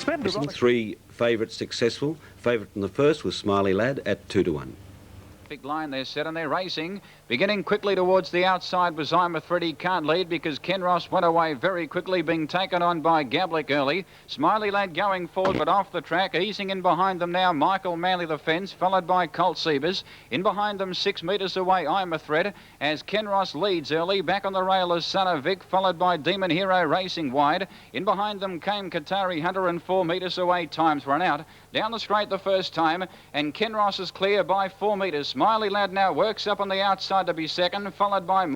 Racing 3 favourites successful. Favourite in the first was Smiley Lad at 2-1. Big line they're set and they're racing. Beginning quickly towards the outside was I'm a Thread. He can't lead because Ken Ross went away very quickly, being taken on by Gablick early. Smiley Lad going forward but off the track. Easing in behind them now, Michael Manley the fence, followed by Colt Siebers. In behind them, 6 metres away, I'm a Thread, as Ken Ross leads early. Back on the rail is Son of Vic, followed by Demon Hero racing wide. In behind them came Qatari Hunter, and 4 metres away, Time's Run Out. Down the straight the first time, and Ken Ross is clear by 4 metres. Smiley Lad now works up on the outside to be second, followed by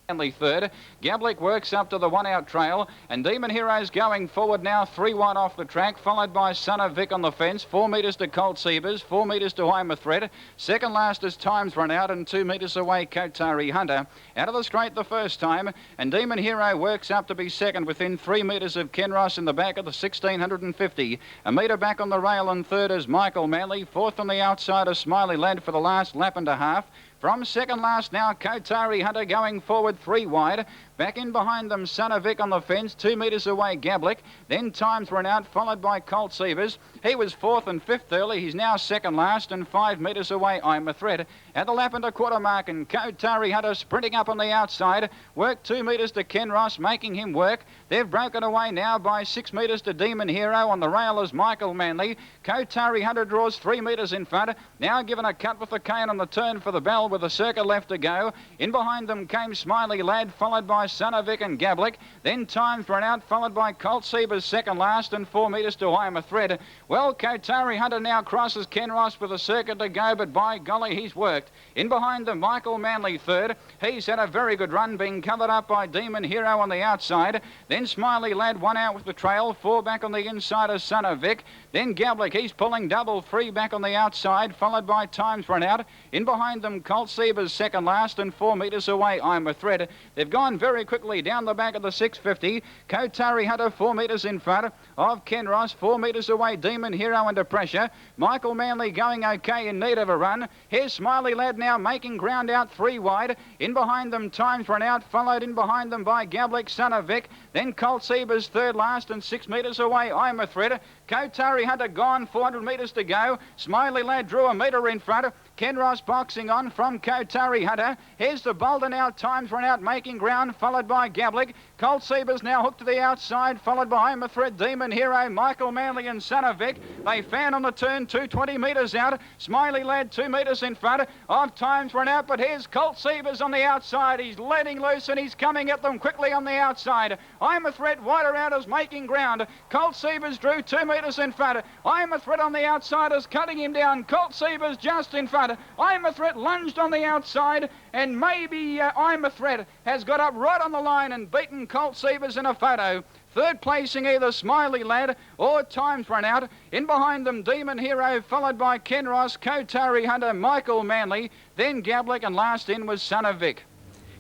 Manley third. Gablick works up to the one-out trail, and Demon Hero's going forward now, 3 wide off the track, followed by Son of Vic on the fence. 4 metres to Colt Siebers, 4 metres to I'm a Thread. Second last as Time's Run Out, and 2 metres away, Qatari Hunter. Out of the straight the first time, and Demon Hero works up to be second within 3 metres of Ken Ross in the back of the 1650. A metre back on the rail, and third is Michael Manley. Fourth on the outside is Smiley Lad for the last lap and a half. From second last now, Qatari Hunter going forward 3 wide. Back in behind them, Son of Vic on the fence, 2 metres away, Gablick. Then Time's Run Out, followed by Colt Siebers. He was 4th and 5th early. He's now second last, and 5 metres away, I'm a Thread. At the lap and a quarter mark, and Qatari Hunter sprinting up on the outside. Work 2 metres to Ken Ross, making him work. They've broken away now by 6 metres to Demon Hero. On the rail is Michael Manley. Qatari Hunter draws 3 metres in front. Now given a cut with the cane on the turn for the bell with a circle left to go. In behind them came Smiley Lad, followed by Son of Vic and Gablick. Then Time's Run Out, followed by Colt Siebers second last, and 4 metres to I'm a Thread. Well, Qatari Hunter now crosses Ken Ross with a circuit to go, but by golly, he's worked. In behind them, Michael Manley third. He's had a very good run, being covered up by Demon Hero on the outside. Then Smiley Lad 1 out with the trail, 4 back on the inside of Son of Vic. Then Gablick, he's pulling double, 3 back on the outside, followed by Time's Run Out. In behind them, Colt Siebers second last, and 4 metres away, I'm a Thread. They've gone very quickly down the back of the 650. Qatari Hunter 4 metres in front of Ken Ross, 4 metres away, Demon Hero under pressure. Michael Manley going okay, in need of a run. Here's Smiley Lad now making ground out 3 wide. In behind them, Time's Run Out, followed in behind them by Gablick, Son of Vic. Then Colt Siebers third last, and 6 metres away, I'm a Thread. Qatari Hunter gone, 400 metres to go. Smiley Lad drew a metre in front. Ken Ross boxing on from Qatari Hunter. Here's the boulder now, Time's Run Out, making ground, followed by Gablick. Colt Siebers now hooked to the outside, followed by I'm a Thread, Demon Hero, Michael Manley and Son of Vic. They fan on the turn, 220 metres out. Smiley Lad 2 metres in front of Time's Run Out, but here's Colt Siebers on the outside. He's letting loose and he's coming at them quickly on the outside. I'm a Thread wider out is making ground. Colt Siebers drew 2 metres in front. I'm a Thread on the outside is cutting him down. Colt Siebers just in front. I'm a Thread lunged on the outside, and maybe I'm a Thread has got up right on the line and beaten Colt Siebers in a photo. Third placing either Smiley Lad or Time's Run Out. In behind them, Demon Hero, followed by Ken Ross, Qatari Hunter, Michael Manley, then Gablick, and last in was Son of Vic.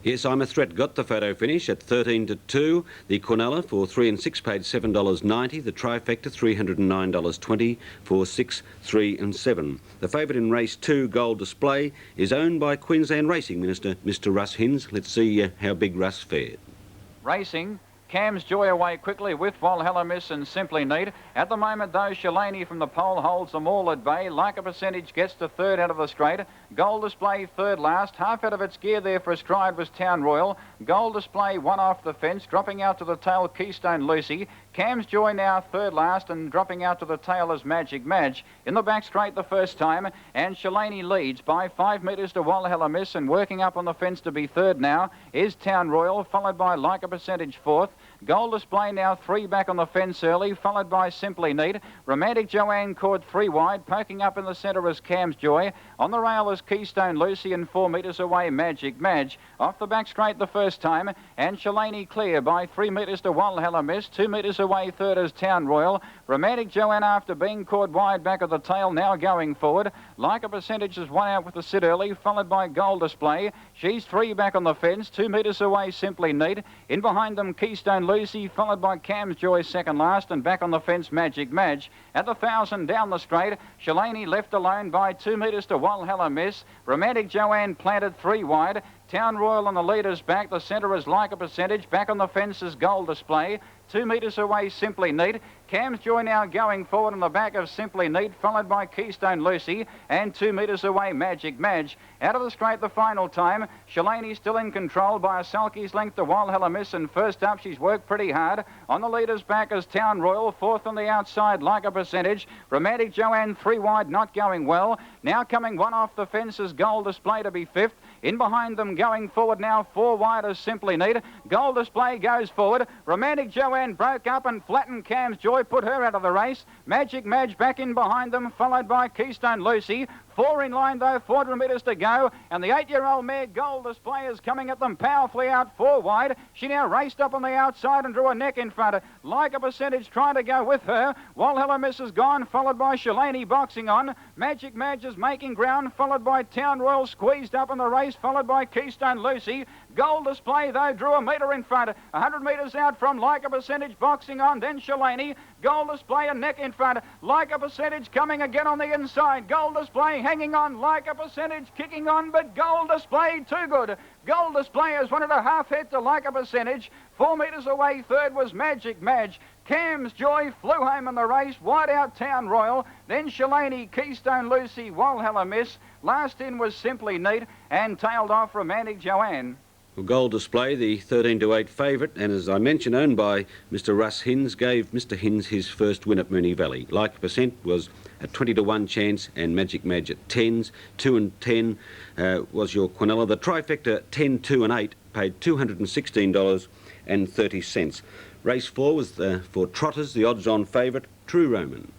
Yes, I'm a Threat got the photo finish at 13-2. The Cornella for 3 and 6 paid $7.90. The Trifecta $309.20 for 6, 3 and 7. The favourite in race 2, Gold Display, is owned by Queensland Racing Minister Mr Russ Hinds. Let's see how big Russ fared. Racing. Cam's Joy away quickly with Valhalla Miss and Simply Neat. At the moment, though, Shalani from the pole holds them all at bay. Like a Percentage gets to third out of the straight. Gold Display third last. Half out of its gear there for a stride was Town Royal. Gold Display 1 off the fence, dropping out to the tail Keystone Lucy. Cam's Joy now third last, and dropping out to the tail is Magic Madge. In the back straight the first time, and Shalani leads by 5 metres to Valhalla Miss, and working up on the fence to be third now is Town Royal, followed by Like a Percentage fourth. Gold Display now 3 back on the fence early, followed by Simply Neat. Romantic Joanne caught 3 wide, poking up in the centre is Cam's Joy. On the rail is Keystone Lucy, and 4 metres away Magic Madge. Off the back straight the first time, and Shalani clear by 3 metres to Valhalla Miss. 2 metres away third is Town Royal. Romantic Joanne, after being caught wide back of the tail, now going forward. Like a Percentage is 1 out with the sit early, followed by Gold Display. She's 3 back on the fence. 2 metres away Simply Neat. In behind them Keystone Lucy, followed by Cam's Joy second last, and back on the fence Magic Madge. At the 1,000 down the straight, Shalani left alone by 2 metres to Valhalla Miss. Romantic Joanne planted 3 wide. Town Royal on the leader's back. The centre is Like a Percentage. Back on the fence is Gold Display. 2 metres away, Simply Neat. Cam's Joy now going forward on the back of Simply Neat, followed by Keystone Lucy, and 2 metres away, Magic Madge. Out of the straight the final time. Shalani still in control by a sulky's length to Walhalla Miss, and first up she's worked pretty hard. On the leader's back is Town Royal, fourth on the outside, Like a Percentage. Romantic Joanne 3 wide, not going well. Now coming one off the fence is Gold Display to be fifth. In behind them going forward now 4 wide is Simply Neat. Gold Display goes forward. Romantic Joanne broke up and flattened Cam's Joy, put her out of the race. Magic Madge back in behind them, followed by Keystone Lucy. 4 in line though, 400 metres to go, and the 8-year-old mare Gold Display is coming at them powerfully out 4 wide. She now raced up on the outside and drew a neck in front. Like a Percentage trying to go with her. Walhalla Miss is gone, followed by Shalani boxing on. Magic Madge is making ground, followed by Town Royal squeezed up in the race, followed by Keystone Lucy. Gold Display though drew a metre in front. 100 metres out from Like a Percentage boxing on, then Shalani. Gold Display a neck in front. Like a Percentage coming again on the inside. Gold Display hanging on. Like a Percentage kicking on, but Gold Display too good. Gold Display has 1.5 head to Like a Percentage. 4 metres away third was Magic Madge. Cam's Joy flew home in the race, wide out Town Royal, then Shalani, Keystone Lucy, Walhalla Miss. Last in was Simply Neat, and tailed off Romantic Joanne. Well, Gold Display, the 13-8 favourite, and as I mentioned, owned by Mr. Russ Hinds, gave Mr. Hinds his first win at Moonee Valley. Like a Percent was a 20-1 chance, and Magic Madge at 10s. 2 and 10 was your Quinella. The trifecta 10, 2 and 8 paid $216.30. Race 4 was for Trotters, the odds-on favourite, True Roman.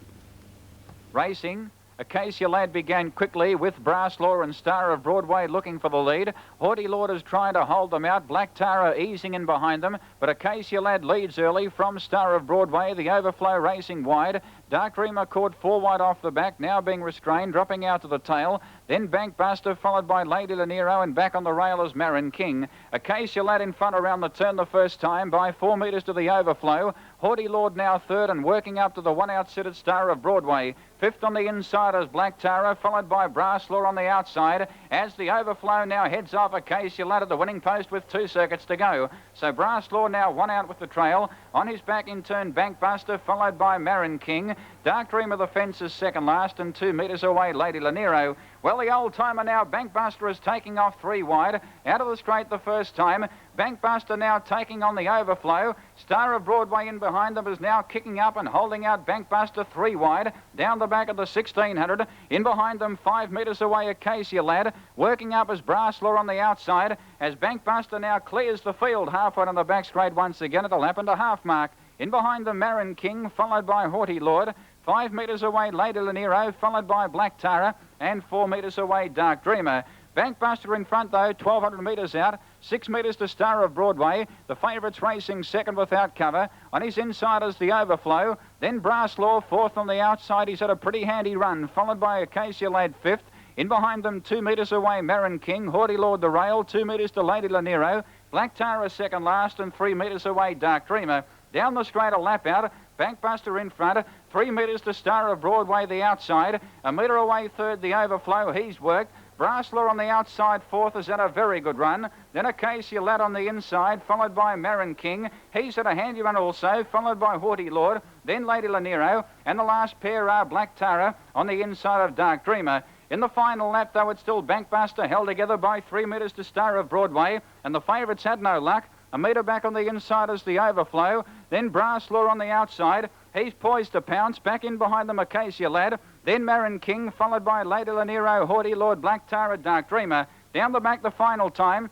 Racing. Acacia Lad began quickly with Brass Law and Star of Broadway looking for the lead. Haughty Lord is trying to hold them out. Black Tara easing in behind them, but Acacia Lad leads early from Star of Broadway. The Overflow racing wide. Dark Dreamer caught 4 wide off the back, now being restrained, dropping out to the tail. Then Bankbuster, followed by Lady Lanero, and back on the rail is Marin King. Acacia Lad in front around the turn the first time by 4 metres to the Overflow. Haughty Lord now third and working up to the one out-sitted Star of Broadway. Fifth on the inside is Black Tara, followed by Brass Law on the outside. As the Overflow now heads off Acacia Lad at the winning post with 2 circuits to go. So Brass Law now one out with the trail. On his back in turn Bankbuster, followed by Marin King. Dark Dream of the Fence is second last, and 2 metres away Lady Lanero. Well, the old-timer now, Bankbuster, is taking off 3 wide. Out of the straight the first time. Bankbuster now taking on the Overflow. Star of Broadway in behind them is now kicking up and holding out Bankbuster 3 wide. Down the back of the 1600. In behind them, 5 metres away, Acacia Lad. Working up is Brass Law on the outside. As Bankbuster now clears the field halfway on the back straight once again at the lap and a half mark. In behind them, Marin King, followed by Haughty Lord. 5 metres away, Lady Lanero, followed by Black Tara, and 4 metres away, Dark Dreamer. Bankbuster in front, though, 1,200 metres out. 6 metres to Star of Broadway. The favourites racing second without cover. On his inside is the Overflow. Then Brass Law, fourth on the outside. He's had a pretty handy run, followed by Acacia Lad, fifth. In behind them, 2 metres away, Marin King. Haughty Lord the rail, 2 metres to Lady Lanero. Black Tara second last, and 3 metres away, Dark Dreamer. Down the straight, a lap out. Bankbuster in front, 3 metres to Star of Broadway, the outside. A metre away third, the Overflow, he's worked. Brass Law on the outside, fourth, has had a very good run. Then Acacia Lad on the inside, followed by Marin King. He's had a handy run also, followed by Haughty Lord. Then Lady Lanero, and the last pair are Black Tara on the inside of Dark Dreamer. In the final lap, though, it's still Bankbuster held together by 3 metres to Star of Broadway, and the favourites had no luck. A metre back on the inside is the Overflow. Then Brass Law on the outside. He's poised to pounce. Back in behind them, Acacia Lad. Then Marin King, followed by Lady Lanero, Haughty Lord, Black Tara, Dark Dreamer. Down the back the final time.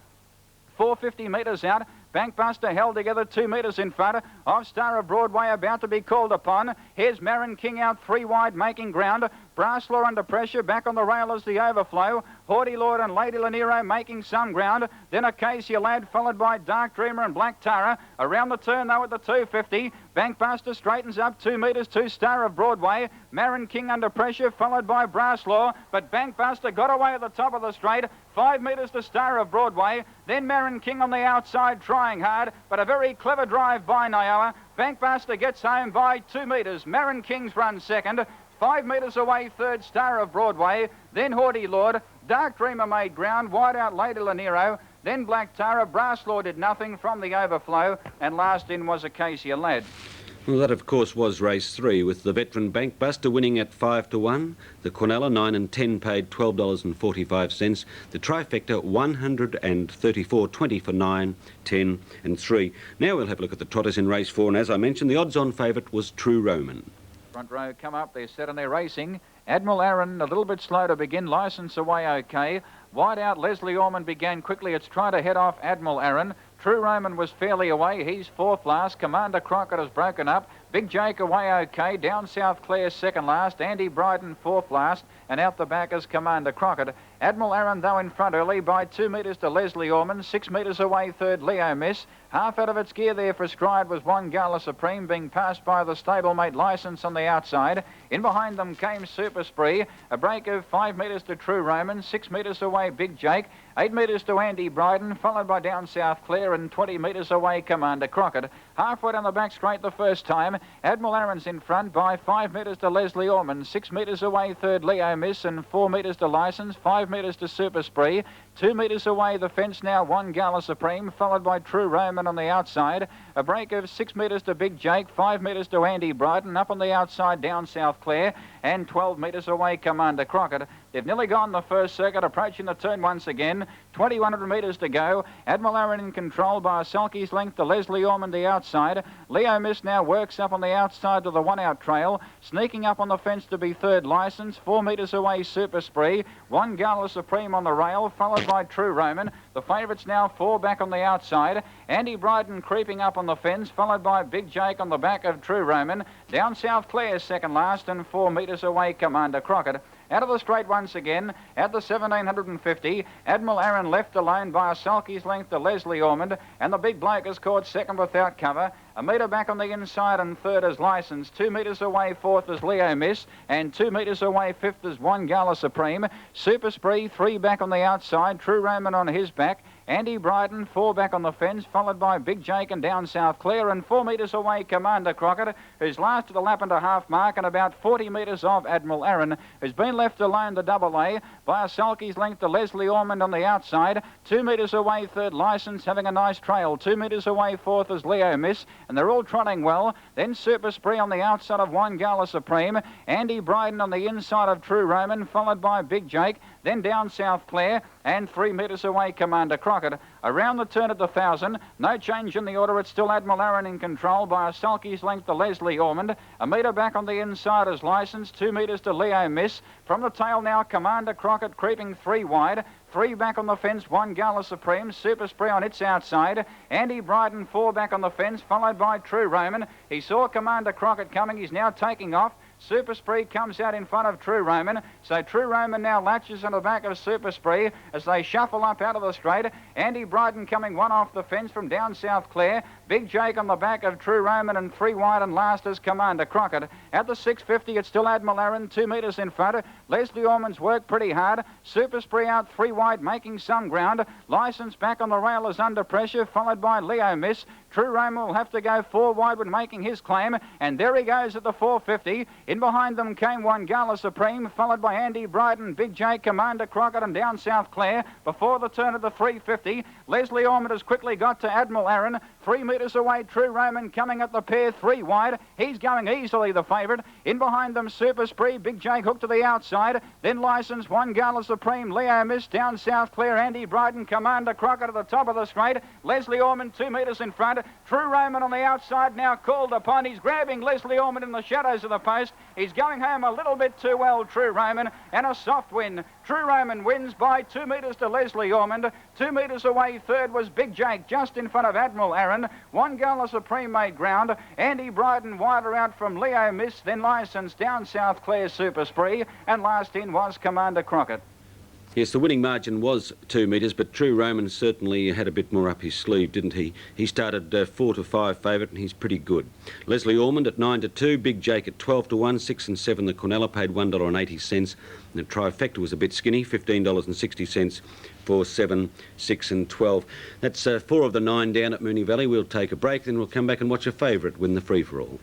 450 metres out. Bankbuster held together 2 metres in front of Star of Broadway, about to be called upon. Here's Marin King out 3 wide, making ground. Brass Law under pressure, back on the rail as the Overflow. Haughty Lord and Lady Lanero making some ground. Then Acacia Lad, followed by Dark Dreamer and Black Tara. Around the turn, though, at the 250. Bankbuster straightens up 2 metres to Star of Broadway. Marin King under pressure, followed by Brass Law. But Bankbuster got away at the top of the straight. 5 metres to Star of Broadway. Then Marin King on the outside, trying hard, but a very clever drive by Nioa. Bankbuster gets home by 2 metres. Marin King's run second. 5 metres away, third, Star of Broadway. Then Haughty Lord. Dark Dreamer made ground, wide out Lady Lanero. then Black Tara. Brasslaw did nothing from the overflow, and last in was Acacia Lad. Well, that, of course, was race 3, with the veteran Bank Buster winning at 5 to 1. The Quinella 9 and 10 paid $12.45. The trifecta 134.20 for 9, 10 and 3. Now we'll have a look at the trotters in race 4, and as I mentioned, the odds-on favourite was True Roman. Front row come up, they're set and they're racing. Admiral Aaron a little bit slow to begin, licence away okay. Wide out, Leslie Ormond began quickly. It's trying to head off Admiral Aaron. True Roman was fairly away. He's fourth last. Commander Crockett has broken up. Big Jake away okay. Down South Clare second last. Andy Bryden fourth last. And out the back is Commander Crockett. Admiral Aaron, though, in front early by 2 metres to Leslie Ormond. 6 metres away third, Leo Miss. Half out of its gear there for Stride was One Gala Supreme, being passed by the stablemate Licence on the outside. In behind them came Super Spree. A break of 5 metres to True Roman. 6 metres away Big Jake. 8 metres to Andy Bryden, followed by Down South Clare, and 20 metres away Commander Crockett. Halfway down the back straight the first time. Admiral Aaron's in front by 5 metres to Leslie Ormond. 6 metres away third, Leo Miss, and 4 metres to Licence. 5 metres to Super Spree. 2 metres away the fence now, One Gala Supreme, followed by True Roman on the outside. A break of 6 metres to Big Jake, 5 metres to Andy Bryden, up on the outside Down South Clare, and 12 metres away Commander Crockett. They've nearly gone the first circuit, approaching the turn once again. 2,100 metres to go. Admiral Aaron in control by a sulky's length to Leslie Ormond the outside. Leo Miss now works up on the outside to the one-out trail. Sneaking up on the fence to be third, Licence. 4 metres away Super Spree. One Gala Supreme on the rail, followed by True Roman. The favourites now 4 back on the outside. Andy Bryden creeping up on the fence, followed by Big Jake on the back of True Roman. Down South Clare second last, and 4 metres away Commander Crockett. Out of the straight once again, at the 1,750, Admiral Aaron left alone by a sulky's length to Leslie Ormond, and the big bloke has caught second without cover. A metre back on the inside, and third is Licence. 2 metres away fourth is Leo Miss, and 2 metres away fifth is One Gala Supreme. Super Spree 3 back on the outside, True Roman on his back. Andy Bryden 4 back on the fence, followed by Big Jake and Down South Clare, and 4 metres away Commander Crockett, who's last at the lap and a half mark, and about 40 metres off Admiral Aaron, who's been left alone the double A by a sulky's length to Leslie Ormond on the outside. 2 metres away third, Licence, having a nice trail. 2 metres away fourth is Leo Miss, and they're all trotting well. Then Super Spree on the outside of One Gala Supreme. Andy Bryden on the inside of True Roman, followed by Big Jake. Then Down South Clare, and 3 metres away Commander Crockett. Around the turn at the 1,000, no change in the order. It's still Admiral Aaron in control by a sulky's length to Leslie Ormond. A metre back on the inside is Licence. 2 metres to Leo Miss. From the tail now, Commander Crockett creeping 3 wide. 3 back on the fence, One Gala Supreme. Super Spree on its outside. Andy Bryden 4 back on the fence, followed by True Roman. He saw Commander Crockett coming. He's now taking off. Super Spree comes out in front of True Roman. So True Roman now latches on the back of Super Spree as they shuffle up out of the straight. Andy Bryden coming 1 off the fence from Down South Clare. Big Jake on the back of True Roman, and 3 wide, and last is Commander Crockett. At the 650, it's still Admiral Aaron, 2 metres in front. Leslie Ormond's worked pretty hard. Super Spree out 3 wide, making some ground. Licence back on the rail is under pressure, followed by Leo Miss. True Roman will have to go 4 wide when making his claim, and there he goes at the 450. In behind them came One Gala Supreme, followed by Andy Bryden, Big Jake, Commander Crockett, and Down South Clare. Before the turn of the 350, Leslie Ormond has quickly got to Admiral Aaron. 3 metres away, True Roman coming at the pair 3 wide. He's going easily, the favourite. In behind them, Super Spree, Big Jake hooked to the outside. Then Licence, One Gala Supreme, Leo Miss, Down South Clare, Andy Bryden, Commander Crockett at the top of the straight. Leslie Ormond 2 metres in front. True Roman on the outside now called upon. He's grabbing Leslie Ormond in the shadows of the post. He's going home a little bit too well, True Roman, and a soft win. True Roman wins by 2 metres to Leslie Ormond. 2 metres away third was Big Jake, just in front of Admiral Aaron. One Gala Supreme made ground. Andy Bryden wider out from Leo Miss, then Licence, Down South Clare, Super Spree, and last in was Commander Crockett. Yes, the winning margin was 2 metres, but True Roman certainly had a bit more up his sleeve, didn't he? He started 4 to 5 favourite, and he's pretty good. Leslie Ormond at 9 to 2, Big Jake at 12 to 1, 6 and 7. The Quinella paid $1.80. The trifecta was a bit skinny, $15.60 for 7, 6 and 12. That's 4 of the 9 down at Moonee Valley. We'll take a break, then we'll come back and watch a favourite win the free-for-all.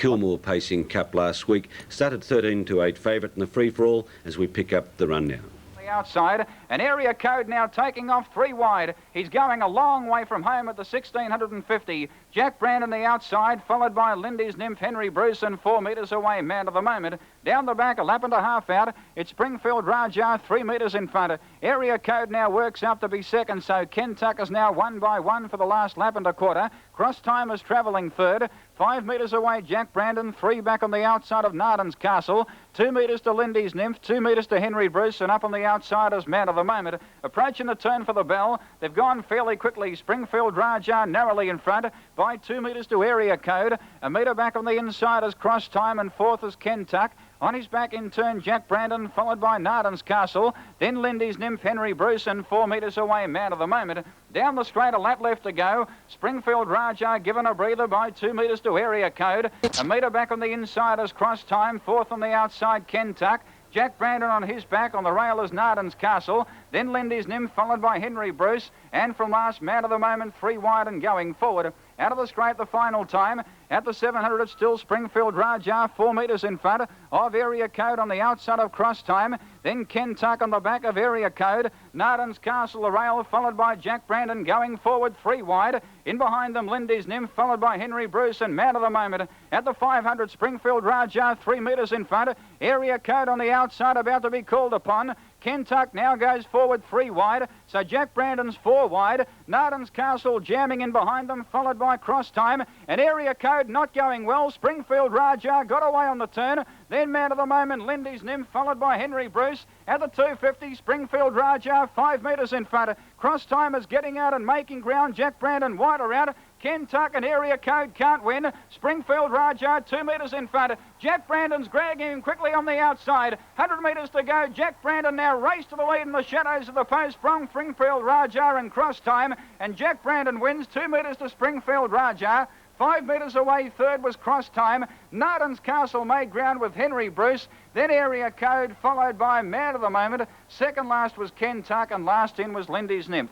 Kilmore Pacing Cup last week. Started 13-8 favourite in the free-for-all as we pick up the run now. Outside, an area code now taking off 3 wide. He's going a long way from home at the 1650. Jack Brandon the outside, followed by Lindy's Nymph, Henry Bruce, and 4 metres away, man of the moment. Down the back, a lap and a half out. It's Springfield Raja, 3 metres in front. Area code now works up to be second, so Ken Tucker's now 1 by 1 for the last lap and a quarter. Cross Time is travelling third. 5 metres away, Jack Brandon, 3 back on the outside of Narden's Castle. 2 metres to Lindy's Nymph, 2 metres to Henry Bruce, and up on the outside is man of the moment. Approaching the turn for the bell. They've gone fairly quickly. Springfield Raja narrowly in front by 2 metres to Area Code. A metre back on the inside is Cross Time, and fourth is Ken Tuck. On his back in turn, Jack Brandon, followed by Narden's Castle. Then Lindy's Nymph, Henry Bruce, and 4 metres away, man of the moment. Down the straight, a lap left to go. Springfield Raja given a breather by 2 metres to Area Code. A metre back on the inside is Cross Time. Fourth on the outside, Ken Tuck. Jack Brandon on his back. On the rail is Narden's Castle. Then Lindy's Nymph, followed by Henry Bruce. And from last, man of the moment, 3 wide and going forward. Out of the straight, the final time. At the 700, it's still Springfield Raja, 4 metres in front of Area Code on the outside of Cross Time. Then Ken Tuck on the back of Area Code. Narden's Castle, the rail, followed by Jack Brandon, going forward 3 wide. In behind them, Lindy's Nymph, followed by Henry Bruce, and man of the moment. At the 500, Springfield Raja, 3 metres in front. Area Code on the outside, about to be called upon. Ken Tuck now goes forward 3 wide, so Jack Brandon's 4 wide. Narden's Castle jamming in behind them, followed by Cross Time. And Area Code not going well. Springfield Raja got away on the turn. Then man of the moment, Lindy's Nymph, followed by Henry Bruce. At the 250, Springfield Raja, 5 metres in front. Cross Time is getting out and making ground. Jack Brandon wider out. Ken Tuck and Area Code can't win. Springfield Raja, 2 metres in front. Jack Brandon's dragging him quickly on the outside. 100 metres to go. Jack Brandon now raced to the lead in the shadows of the post from Springfield Raja and Cross Time. And Jack Brandon wins 2 metres to Springfield Raja. 5 metres away, third was Cross Time. Narden's Castle made ground with Henry Bruce. Then Area Code, followed by man of the moment. Second last was Ken Tuck, and last in was Lindy's Nymph.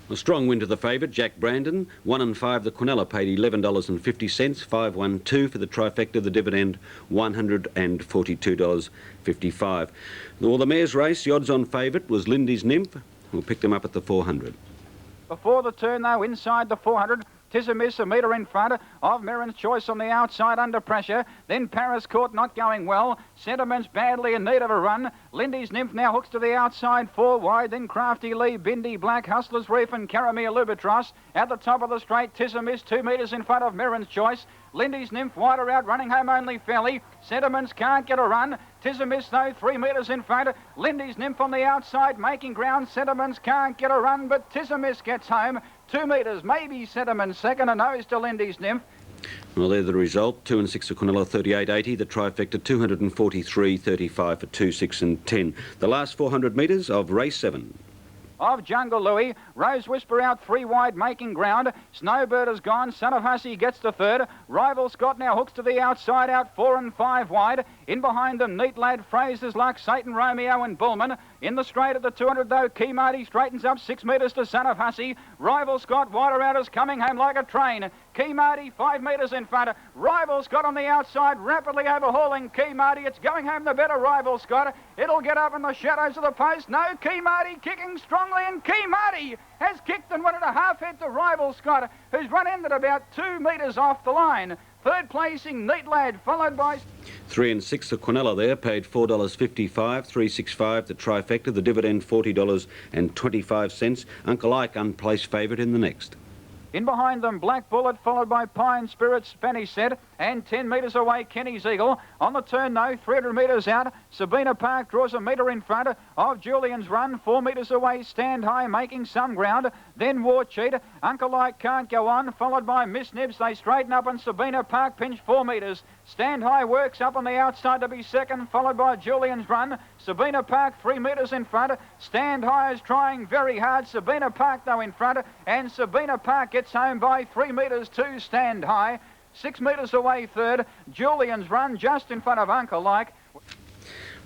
A strong win to the favourite, Jack Brandon. 1 and 5, the Quinella paid $11.50. 5-1-2 for the trifecta, the dividend $142.55. Well, the mare's race, the odds-on favourite was Lindy's Nymph. We'll pick them up at the 400. Before the turn, though, inside the 400, Tis a miss, a metre in front of Mirren's Choice on the outside under pressure. Then Paris Court not going well. Sentiments badly in need of a run. Lindy's Nymph now hooks to the outside, 4 wide. Then Crafty Lee, Bindi Black, Hustler's Reef and Caramel Lubatros. At the top of the straight, Tis a miss, 2 metres in front of Mirren's Choice. Lindy's Nymph wider out, running home only fairly. Sentiments can't get a run. Tis a miss though, 3 metres in front. Lindy's Nymph on the outside, making ground. Sentiments can't get a run, but Tis a miss gets home. 2 metres, maybe Sentiments second, and nose to Lindy's Nymph. Well, there's the result. 2 and 6 for Quinella, 38.80. The trifecta, 243.35 for 2, 6 and 10. The last 400 metres of race 7. Of Jungle Louie, Rose Whisper out 3 wide, making ground. Snowbird has gone. Son of Hussey gets to third. Rival Scott now hooks to the outside, out 4 and 5 wide. In behind them, Neat Lad, Fraser's Luck, Satan Romeo and Bullman. In the straight at the 200 though, Key Marty straightens up 6 metres to Son of Hussey. Rival Scott, wider out, is coming home like a train. Key Marty 5 metres in front. Rival Scott on the outside, rapidly overhauling Key Marty. It's going home the better Rival Scott. It'll get up in the shadows of the post. No, Key Marty kicking strongly, and Key Marty has kicked and 1.5 head to Rival Scott, who's run in at about 2 metres off the line. Third placing, Neat Lad, followed by 3 and 6 for Quinella there, paid $4.55, 3.65 the trifecta, the dividend $40.25. Uncle Ike, unplaced favourite in the next. In behind them, Black Bullet, followed by Pine Spirit, Spanish Set, and 10 metres away, Kenny's Eagle. On the turn, though, 300 metres out, Sabina Park draws a metre in front of Julian's Run. 4 metres away, Stand High, making some ground. Then War Cheat, Uncle Ike can't go on, followed by Miss Nibs. They straighten up, and Sabina Park pinch 4 metres. Stand High works up on the outside to be second, followed by Julian's Run. Sabina Park 3 metres in front. Stand High is trying very hard. Sabina Park, though, in front, and Sabina Park gets home by 3 metres to Stand High. 6 metres away third. Julian's Run just in front of Uncle Ike.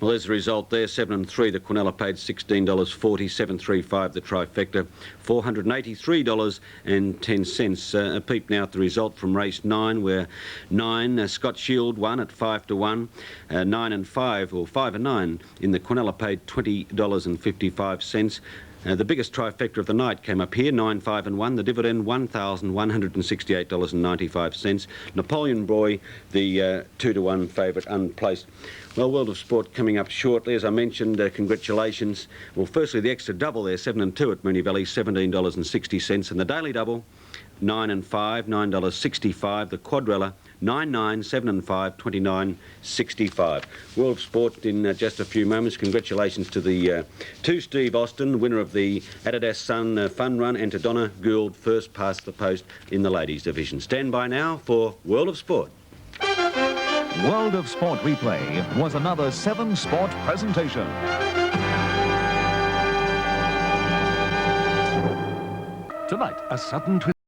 Well, there's the result there, 7 and 3. The Quinella paid $16.40, 735 the trifecta, $483.10. A peep now at the result from race 9, where 9, Scott Shield won at 5 to 1. 9 and 5, or 5 and 9, in the Quinella paid $20.55. The biggest trifecta of the night came up here, 9, 5 and 1. The dividend, $1,168.95. Napoleon Boy, the 2 to 1 favourite, unplaced. Well, World of Sport coming up shortly. As I mentioned, congratulations. Well, firstly, the extra double there, 7 and 2 at Moonee Valley, $17.60. And the daily double, 9 and 5, $9.65. The quadrella, 9, 9, 7 and 5, $29.65. World of Sport in just a few moments. Congratulations to the to Steve Austin, winner of the Adidas Sun Fun Run, and to Donna Gould, first past the post in the ladies division. Stand by now for World of Sport. World of Sport replay was another 7 Sport presentation. Tonight, a sudden twist.